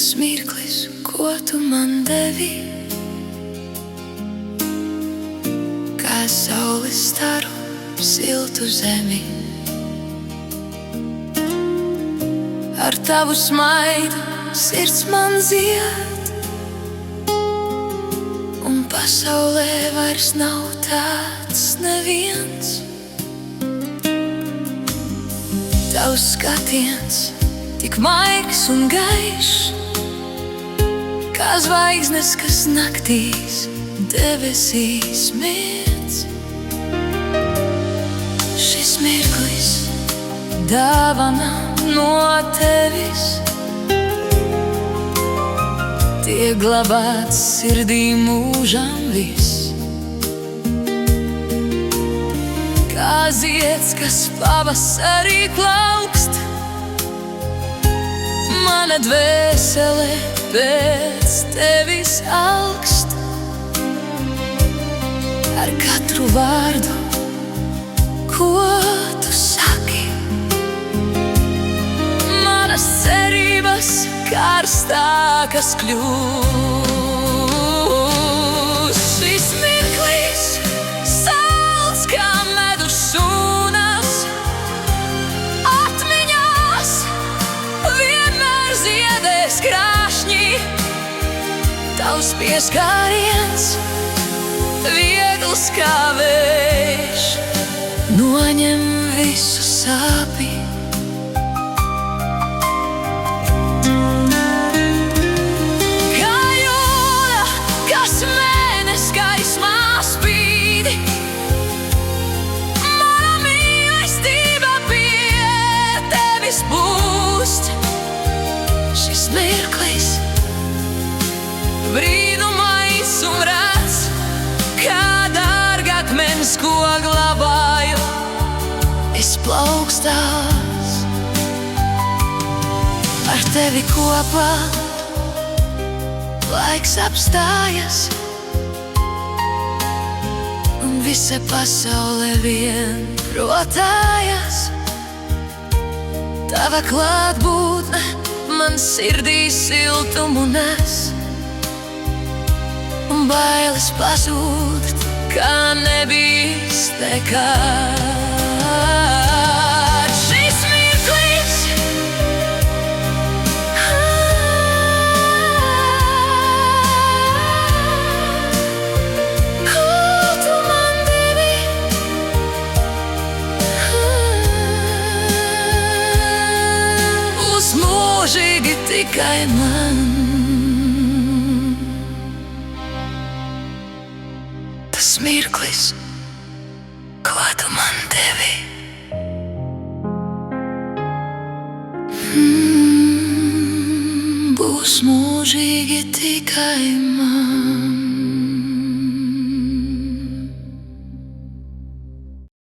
Tas mirklis, ko tu man devi, kā saules staru siltu zemi. Ar tavu smaidu sirds man zied, un pasaulē vairs nav tāds neviens. Tavs skatiens tik maigs un gaišs, kā zvaigznes, kas naktīs debesīs miedz. Šis mirklis dāvana no tevis, tiek glabāts sirdī mūžam viss. Kā zieds, kas pavasarī plaukst, mana dvēsele pēc tevis augst. Ar katru vārdu, ko tu saki, manas cerības karstākas kļūst. Šis mirklis salds kā medus sūnas, atmiņās vienmēr ziedēs krāšņi. Tavs pieskāriens viegls kā vējš, noņem visu sāpi. Kā jūra, kas mēnes gaismā spīdi, mana mīlestība pie tevis būst. Šis mirklis brīnumais un rēts, kā dārgakmens, ko glabāju es plaukstās. Ar tevi kopā laiks apstājas, un visa pasaule vien protājās. Tava klātbūtne man sirdī siltumu nes, un bailes pazūd, kā nebijis nekad. Šis mirklis ko tu man devi, būs mūžīgi tikai man. Tas mirklis, ko tu man devi, būs mūžīgi tikai man.